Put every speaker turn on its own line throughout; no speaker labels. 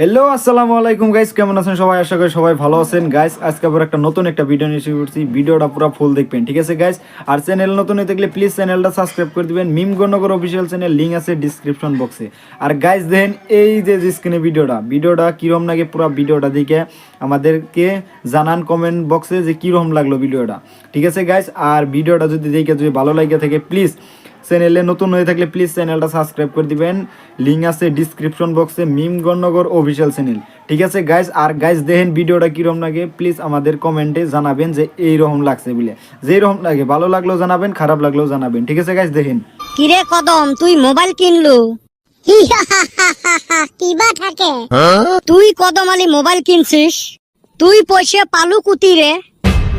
Hello আসসালামু আলাইকুম guys, কেমন আছেন সবাই? আশা করি সবাই ভালো আছেন গাইস। আজকে আবার একটা নতুন একটা ভিডিও নিয়ে এসে করছি। ভিডিওটা পুরো ফুল দেখবেন, ঠিক আছে গাইস? আর চ্যানেল নতুন হয়ে থাকলে প্লিজ চ্যানেলটা সাবস্ক্রাইব করে দিবেন। মিম গণনগর অফিসিয়াল চ্যানেল লিংক আছে ডিসক্রিপশন বক্সে। আর গাইস দেখেন এই যে স্ক্রিনে ভিডিওটা কিরকম লাগে পুরো ভিডিওটা দেখে আমাদেরকে জানান কমেন্ট বক্সে যে কীরকম লাগলো ভিডিওটা, ঠিক আছে গাইস? আর ভিডিওটা যদি ভালো লাগে থাকে প্লিজ চ্যানেলে নতুন হয়ে থাকলে প্লিজ চ্যানেলটা সাবস্ক্রাইব করে দিবেন। লিঙ্ক আছে ডিসক্রিপশন বক্সে, মিম গণনগর অফিসিয়াল চ্যানেল, ঠিক আছে গাইস? আর গাইস দেখেন ভিডিওটা কীরকম লাগে প্লিজ আমাদের কমেন্টে জানাবেন যে এইরকম লাগছে বলে। যেরকম লাগে, ভালো লাগলেও জানাবেন, খারাপ লাগলেও জানাবেন, ঠিক আছে গাইস? দেখেন।
কিরে কদম, তুই মোবাইল কিনলু? কিবা থাকে তুই কদম আলী মোবাইল কিনছিস? তুই পয়সা পালু কুতি রে?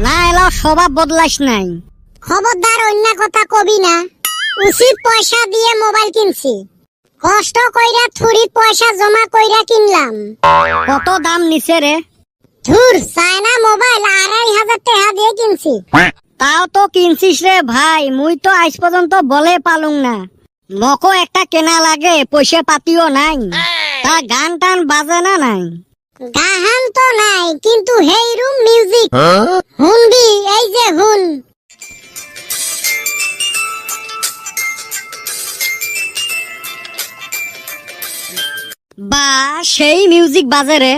না এলা স্বভাব বদলাইস নাই। খবরদার অন্য কথা কবি না। উচিত পয়সা দিয়ে মোবাইল কিনছি, কষ্ট কইরা থুড়ি পয়সা জমা কইরা কিনলাম। কত দাম নিছে রে? ধুর, চায়না মোবাইল 2500 টাকা দিয়ে কিনছি। তাও তো কিনছিস রে ভাই, মুই তো আজ পর্যন্ত বলে পালুং না। মকো একটা কেনা লাগে, পয়সা পাতিও নাই। তা গান টান বাজে না নাই? গাহান তো নাই, কিন্তু হেই রুম মিউজিক হুনবি, এই যে হুন। বা সেই মিউজিক বাজে রে।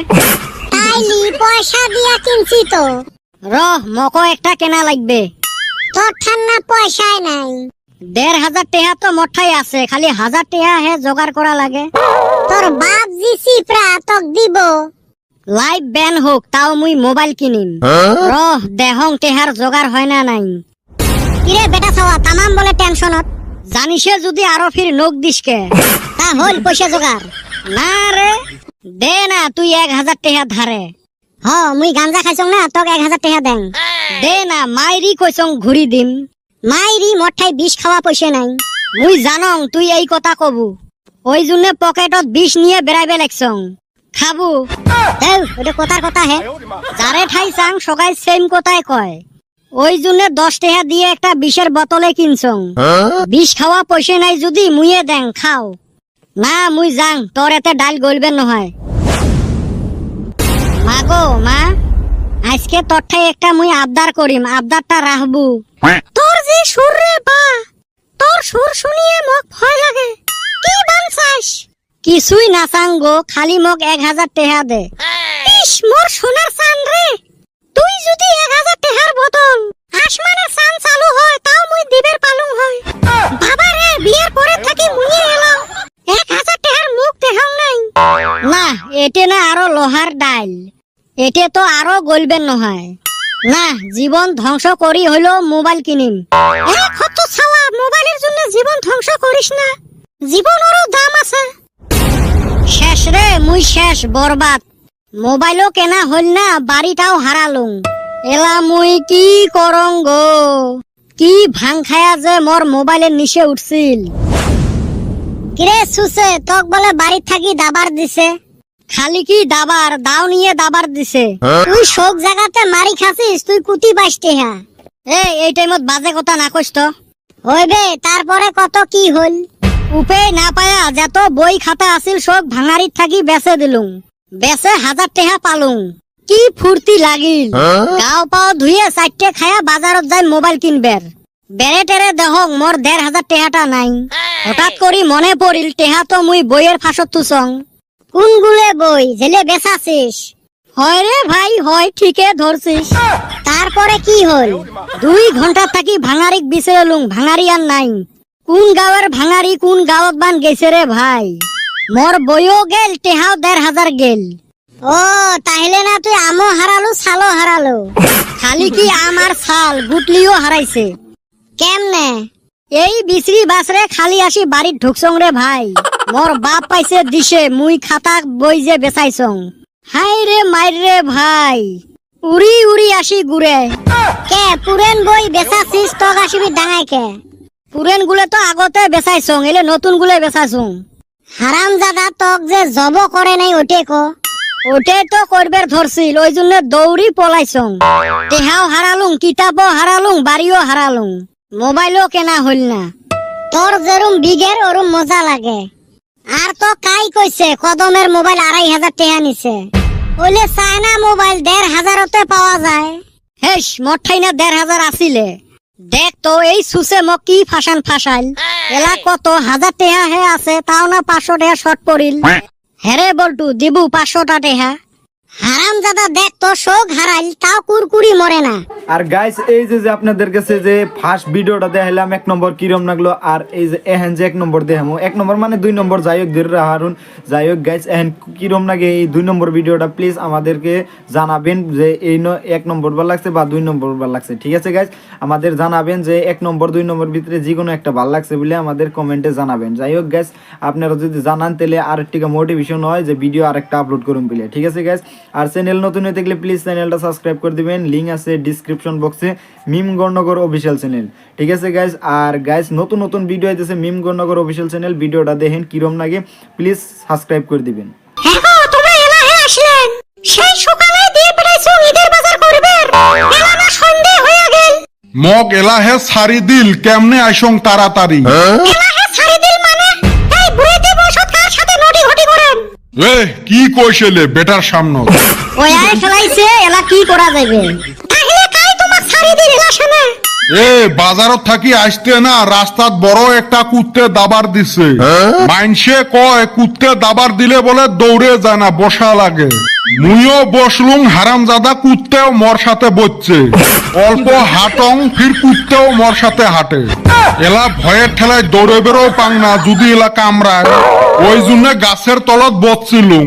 তাইলি পয়সা দিয়া কিনছি তো। রহ, মকো একটা কেনা লাগবে। তোর ঠান্না পয়সাই নাই। 1500 টাকা তো মোঠাই আছে, খালি 1000 টাকা হে জোগাড় করা লাগে। তোর বাপ জিসি প্রা তক দিব। লাইভ ব্যান হোক তাও মুই মোবাইল কিনিম। রহ দেহং টেহার জোগাড় হয় না নাই। কিরে বেটা ছাওয়া, তামাম বলে টেনশনত জানিসে যদি আরো ফির নোক দিসকে। তা হল পয়সা জোগাড়? না রে, দে না তুই 1000 টাকা ধারে। হ, মুই গাঞ্জা খাইছং না, তোক 1000 টাকা দেন। দে না, মাইরি কইছং ঘুরি দিম। মাইরি মঠাই বিষ খাওয়া পয়সা নাই। মুই জানং তুই এই কথা কবু, ওই জন্য পকেটত বিষ নিয়ে বেড়াইবে লাগছং। খাবু ওটা কথার কথা হে। যারে ঠাই চাং সবাই সেম কথাই কয়। ওই জন্য 10 টাকা দিয়ে একটা বিষের বোতলে কিনছং। বিষ খাওয়া পয়সা নাই যদি মুইয়ে দেন, খাও। না মুই যাং, তোর এতে ডাল গলবেন নহয়। মাগো মা, আজকে তোর ঠাই একটা মুই আবদার করিম, আবদারটা রাখবু। তোর যে সুর রে বা, তোর সুর শুনিয়ে মোক ভয় লাগে। কি বানছাস? কিছুই না চাং গো, খালি মোক 1000 টাকা দে। ইস মোর সোনার চান রে, তুই যদি 1000 টাকার বদল আসমানে চান চালু হয় তাও মুই দিবের পালুং হয়। বাবা রে, বিয়ের পরে থাকি মুইয়ে এলাম 1000 টাকার মুখ দেখাও নাই। না এতে না আরো লোহার ডাইল, এতে তো আরো গলবেন নহয়। না, জীবন ধ্বংস করি হইলো মোবাইল কিনিম। কত ছাওয়া, মোবাইলের জন্য জীবন ধ্বংস করিস না, জীবনেরও দাম আছে। শেষ রে, মুই শেষ, বরবাদ। মোবাইলও কেনা হইল না, বাড়িটাও হারালুম। এলা মুই কি করং গো? কি ভাং খায়া যে মোর মোবাইলের নিচে উঠছিল। কিরে সুসে, তক বলে বাড়ি থাকি দাবার দিছে। খালি কি দাবার দাও নিয়ে দাবার দিছে? তুই সব জায়গাতে মারি খাসিস, তুই কুতি বাইসতে হ্যাঁ। এই টাইমত বাজে কথা না কইস তো। হইবে, তারপরে কত কি হল? উপে না পায়া যত বই খাতা আছিল সব ভাঙারিত থাকি বেচে দিলুম। বেচে 1000 টাকা পালুম। কি ফুর্তি লাগিল। গাও পাও ধুয়ে 4টে খায়া বাজারত যাই মোবাইল কিনবের। বেড়ে টেরে দেহং মোর 1500 টাকাটা নাই। হঠাৎ করি মনে পড়িল টেহা তো মুই বইয়ের ফাঁসত তুসং। কোনগুলে বই জেলে বেচাছিস? হয় রে ভাই, হয়, ঠিকই ধরছিস। তারপরে কি হল? 2 ঘন্টা থাকি ভাঙারিক বিচেরলুম, ভাঙারি আর নাই। কোন গাঁয়ের ভাঙারি কোন গাঁৱত বান গেছে রে ভাই। মোর বইও গেল, টেহাও 1500 গেল। ও তাহলে না তুই আমও হারালো, ছালও হারালো। খালি কি আমার ছাল, গুটলিও হারাইছে। কেমনে? এই বিচরি বাসরে খালি আসি বাড়িত ঢুকছং রে ভাই। মোর বাপ পাইছে দিছে, মুই খাতা বই যে বেচাইছং। হাই রে মাইর রে ভাই, উড়ি উড়ি আসি ঘুরে। কে পুরেন বই বেচাছিস, তক আসিবি ডাঙাই কে? পুরেন গুলে তো আগতে বেচাইছং, এলে নতুন গুলে বেচাছং। হারাম জাদা, তক যে জব করে নাই ওটে কো। ওটাই তো করবের ধরছিল, ওই জন্য দৌড়ি পলাইছং। টেহাও হারালুং, কিতাবও হারালুং, বাড়িও হারালুং, মোবাইলও কেনা হইল না। তোর যেরম বিঘের ওরম মজা লাগে। আর তো কাই কইছে কদমের মোবাইল 2500 টাকা নিছে। ওইলে চায়না মোবাইল 1500তে পাওয়া যায়। হেস মোঠাই না 1500 আসিলে। দেখ তো এই সুসে মক কি ফাশান ফাশাইল। এলা কত 1000 টাকা হে আছে, তাও না 500 টাকা শর্ট পড়িল। হেরে বলটু দিবু 500 টাকা। হারাম জাদা দেখ তো শোক হারাইল, তাও কুরকুরি মরে না।
আর গাইস এই যে আপনাদের কাছে যে ফার্স্ট ভিডিওটা দেখাইলাম 1 নম্বর কিরম লাগলো, আর এই যে এহেন যে 1 নম্বর দেখামো, 1 নম্বর মানে 2 নম্বর যাই হোক ধরে হারুন। যাই হোক গাইস এহেন কিরম লাগে এই 2 নম্বর ভিডিওটা প্লিজ আমাদেরকে জানাবেন যে এই 1 নম্বর ভালো লাগছে বা 2 নম্বর ভালো লাগছে। ঠিক আছে গাইস, আমাদের জানাবেন যে 1 নম্বর 2 নম্বর ভিতরে যে কোনো একটা ভালো লাগছে বলে আমাদের কমেন্টে জানাবেন। যাই হোক গাইস আপনারা যদি জানান তাহলে আরেকটা মোটিভেশন হয় যে ভিডিও আরেকটা আপলোড করুন বলে। ঠিক আছে গাইস, আর চ্যানেল নতুন হয়ে থাকলে প্লিজ চ্যানেলটা সাবস্ক্রাইব করে দিবেন, লিংক আছে ডিসক্রিপশন বক্সে, মিম গণনগর অফিসিয়াল চ্যানেল। ঠিক আছে গাইস, আর গাইস নতুন নতুন ভিডিও আইতেছে মিম গণনগর অফিসিয়াল চ্যানেল, ভিডিওটা দেখেন কিরম লাগে প্লিজ সাবস্ক্রাইব করে দিবেন।
হ্যাঁ গো তোমরা এলা হে আসলেন, সেই সকালে দিয়ে বেড়াইছো ঈদের বাজার করবে, এলা না সন্ধ্যে হয়ে গেল।
মগ এলাহে সারি দিল কেমনে আইসং তাড়াতাড়ি।
এলা হে ছাড়ি দিল মানে এই বুড়িতে বসত কার সাথে নটি ঘটি করেন।
এ কি কইছিলে বেটার সামনে।
ওই আয় ফেলাইছে, এলা কি করা যাবে। তাহলে কাই তোমার ছাড়ি দিল এলা শুনে।
এ বাজারত থাকি আসতে না রাস্তাত বড় একটা কুত্তে দাবার দিছে। মাইনসে কয় কুত্তে দাবার দিলে বলে দৌড়ে যায় না, বসা লাগে। মুইও বসলুম, হারামজাদা কুত্তেও মোর সাথে বসছে। অল্প হাটং ফির কুত্তেও মোর সাথে হাঁটে। এলা ভয়ের ঠেলায় দৌড়ে বেরো পাং না, যদি এলা কামড়ায়। ওই জন্য গাছের তলত বসছিলুম।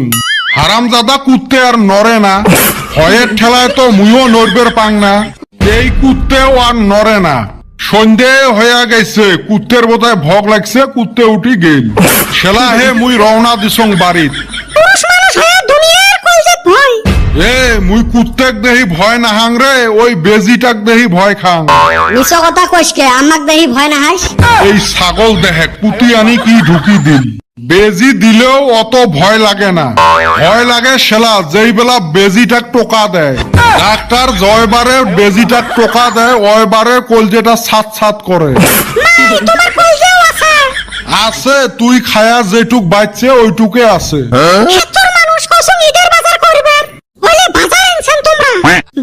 হারামজাদা কুত্তে আর নড়ে না, ভয়ের ঠেলায় তো মুইও নড়বের পাং না। এই কুত্তেও আর নড়ে না। সন্ধে হয়ে গেছে, কুত্তের বোধহয় ভোগ লাগছে, কুত্তে উঠি গেল। সেলা হে মুই রওনা দিছং বাড়িত।
পুরুষ মানুষ হয়ে দুনিয়ার কলজেত ভয়।
এ মুই কুত্তেক দেহি ভয় না হাং রে, ওই বেজিটাক দেহি ভয় খাং।
মিছ কথা কইসকে, আমাক দেহি ভয় না হাইস।
এই ছাগল দেহে কুটি আনি কি ঢুকি দিল। বেজি দিলেও অত ভয় লাগে না, ভয় লাগে সেলা যেই বেলা বেজিটাক টোকা দেয়। ডাক্তার জয়বারে বেজিটাক টোকা দেয়, ওইবারে কলজেটা ছাত ছাত করে।
তোমার কলজেও আছে।
আছে, তুই খায়া যেটুক বাচ্চে ওইটুকে আছে।
ক্ষেত্র মানুষ কসম ঈদের বাজার করবে, বলে বাজার আনছেন তোমরা।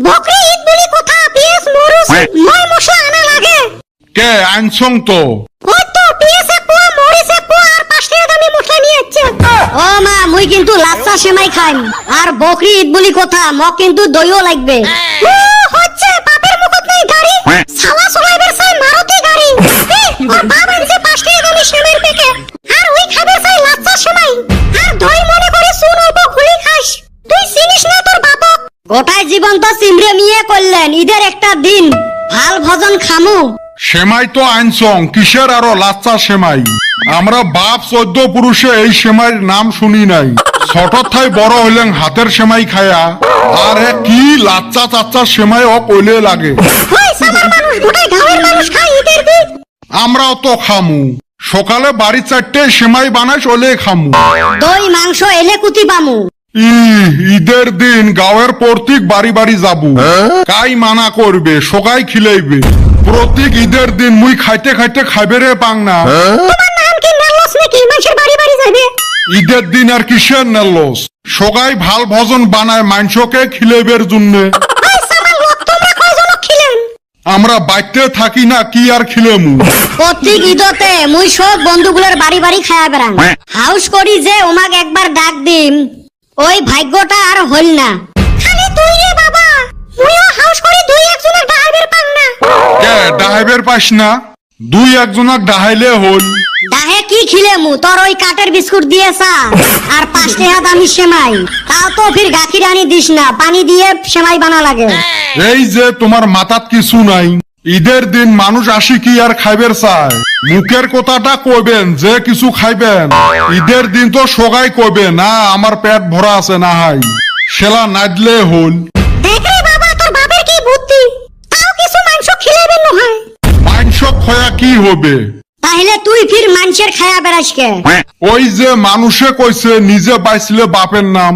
বকরি ঈদ বলি কথা, পেঁয়াজ মরিচ ময় মশলা আনা লাগে।
কে আনছং তো?
ওই তো পেঁয়াজ এক পোয়া, মরিচ এক পোয়া আর 5 টাকা দামি মশলা নিয়ে যাচ্ছে। ও মা মুই কিন্তু লাচ্চা সেমাই খাইম, আর বকরি ঈদ বলি কথা মক কিন্তু দইও লাগবে। ও হচ্ছে বাপের মুখত নাই গাড়ি, সালা চলাইবার চাই মারুতি গাড়ি। ওর বাপ আনছে 5 টাকা দামি সেমাইয়ের প্যাকেট, আর ওই খাবে চাই লাচ্চা সেমাই। আর দই মনে করে চুন অল্প খুলি খাস, তুই চিনিস না তোর বাপক। গোটায় জীবন তো চিমড়ে মিয়ে করলেন, ঈদের একটা দিন ভাল ভজন খামু।
সেমাই তো আনছং, কিসের আরো লাচ্চা সেমাই? আমরা বাপ 14 পুরুষে এই সেমাইয়ের নাম শুনি নাই। ছোট থাই বড় হইলেন হাতের সেমাই খায়া, আর এ কি লাচ্চা চাচ্চা সেমাই ও কইলে লাগে।
ওই সামার মানুষ গোটায় গাঁয়ের মানুষ খায় ঈদের দিন।
আমরাও তো খামু, সকালে বাড়ি 4টে সেমাই বানাই চলে খামু।
দই মাংস এলে কুতি পামু।
ঈদের দিন গাঁয়ের প্রত্যেক বাড়ি বাড়ি যাবো, কাই মানা করবে, সকাই খিলাইবে। প্রত্যেক ঈদের দিন মুই খাইতে খাইতে খাইবে রে পাং না।
তোমার নাম কি নালস নাকি মানুষের বাড়ি বাড়ি যাবে?
ঈদের দিন আর কিসের নেলস, সকাই ভাল ভজন বানায় মাংসকে খিলাইবের জন্য।
ওই সামার লোক তোমরা কয়জন খিলেন?
আমরা বাইতে থাকি না, কি আর খিলেমু।
প্রত্যেক ঈদতে মুই সব বন্ধুগুলোর বাড়ি বাড়ি খায়া বেড়ান। হাউস করি যে ওমাক একবার ডাক দিম, ওই ভাগ্যটা আর হইল না। খালি তুই রে বাবা, মুইও হাউস করি 2-1 ডাহাইবের পাং না।
কে ডাহাইবের পাস না? 2-1 ডাহাইলে হল।
ডাহে কি খিলেমু, তোর ওই কাঠের বিস্কুট দিয়েছা আর 5 টাকা দামি সেমাই, তাও তো ফির গাখির আনি দিস না, পানি দিয়ে সেমাই বানা লাগে।
এই যে তোমার মাথাত কিছু নাই, ঈদের দিন মানুষ আসি কি আর খাইবের চায়। মুখের কথাটা কইবেন যে কিছু খাইবেন, ঈদের দিন তো সগাই কইবে না আমার পেট ভরা আছে না হাই, সেলা নাইদলে হল।
দেখ রে বাবা তোর বাপের কি বুদ্ধি, তাও কিছু মাংস খিলাইবেন নহয়।
মাংস খয়া কি হবে?
তাহলে তুই ফির মানুষের খায়া বেড়াস কে?
ওই যে মানুষে কইছে নিজে বাইছিলে বাপের নাম,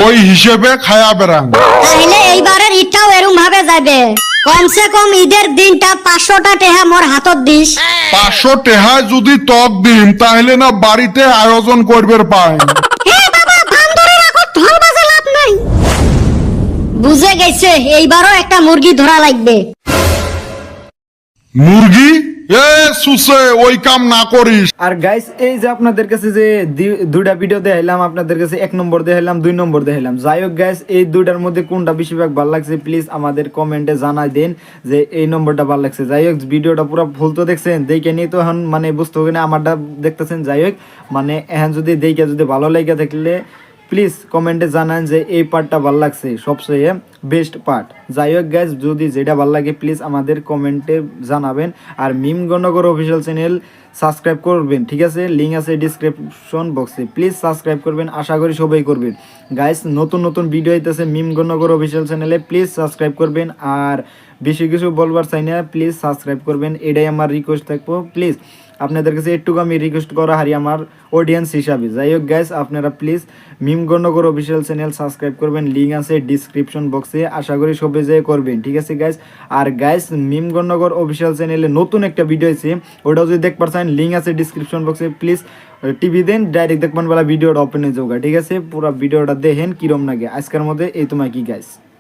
ওই হিসেবে খায়া বেড়ান।
তাহলে এইবারের ঈদটাও এরম ভাবে যাবে। কমসে কম ঈদের দিনটা 500টা টেহা মোর হাতত দিস।
500 টেহায় যদি তক দিন তাহলে না বাড়িতে আয়োজন করবে পাই।
হে বাবা, বান্দরের আগত ঢোল বাজে লাভ নাই। বুঝে গেছে, এইবারও একটা মুরগি ধরা লাগবে।
মুরগি এ সুসে ওই কাম না করিস।
আর গাইস এই যে আপনাদের কাছে যে দুইটা ভিডিও দেখাইলাম, আপনাদের কাছে 1 নম্বর দেখাইলাম, 2 নম্বর দেখাইলাম। যাই হোক গাইস, এই দুইটার মধ্যে কোনটা বেশিরভাগ ভালো লাগছে প্লিজ আমাদের কমেন্টে জানাই দেন যে এই নম্বরটা ভালো লাগছে। যাই হোক, ভিডিওটা পুরো ফুল তো দেখছেন, দেখে নিয়ে তো এখন মানে বুঝতে হবে না আমারটা দেখতেছেন। যাই হোক, মানে এখন যদি দেখে যদি ভালো লেগে থাকলে প্লিজ কমেন্টে জানান যে এই পার্টটা ভালো লাগছে, সবচেয়ে বেস্ট পার্ট। যাই হোক গাইজ, যদি যেটা ভালো লাগে প্লিজ আমাদের কমেন্টে জানাবেন। আর মিম গণনগর অফিসিয়াল চ্যানেল সাবস্ক্রাইব করবেন, ঠিক আছে? লিঙ্ক আছে ডিসক্রিপশন বক্সে, প্লিজ সাবস্ক্রাইব করবেন, আশা করি সবাই করবেন। গাইজ, নতুন নতুন ভিডিও হইতেছে মিম গণনগর অফিসিয়াল চ্যানেলে, প্লিজ সাবস্ক্রাইব করবেন। আর বেশি কিছু বলবার চাই না, প্লিজ সাবস্ক্রাইব করবেন, এটাই আমার রিকোয়েস্ট থাকবো। প্লিজ আপনাদের কাছে একটুকু আমি রিকোয়েস্ট করা হারি আমার অডিয়েন্স হিসাবে। যাই হোক গাইস, আপনারা প্লিজ মিম গণনগর অফিসিয়াল চ্যানেল সাবস্ক্রাইব করবেন, লিঙ্ক আছে ডিসক্রিপশন বক্সে, আশা করি সবাই যেয়ে করবেন, ঠিক আছে গাইস? আর গাইস, মিম গণনগর অফিসিয়াল চ্যানেলে নতুন একটা ভিডিও আছে, ওটাও যদি দেখবার চান লিঙ্ক আছে ডিসক্রিপশন বক্সে, প্লিজ টিভি দেন, ডাইরেক্ট দেখবেন বেলা ভিডিওটা ওপেন হয়ে যাবে, ঠিক আছে? পুরো ভিডিওটা দেখেন কিরম লাগে। আজকের মধ্যে এই তোমার কি গাইস।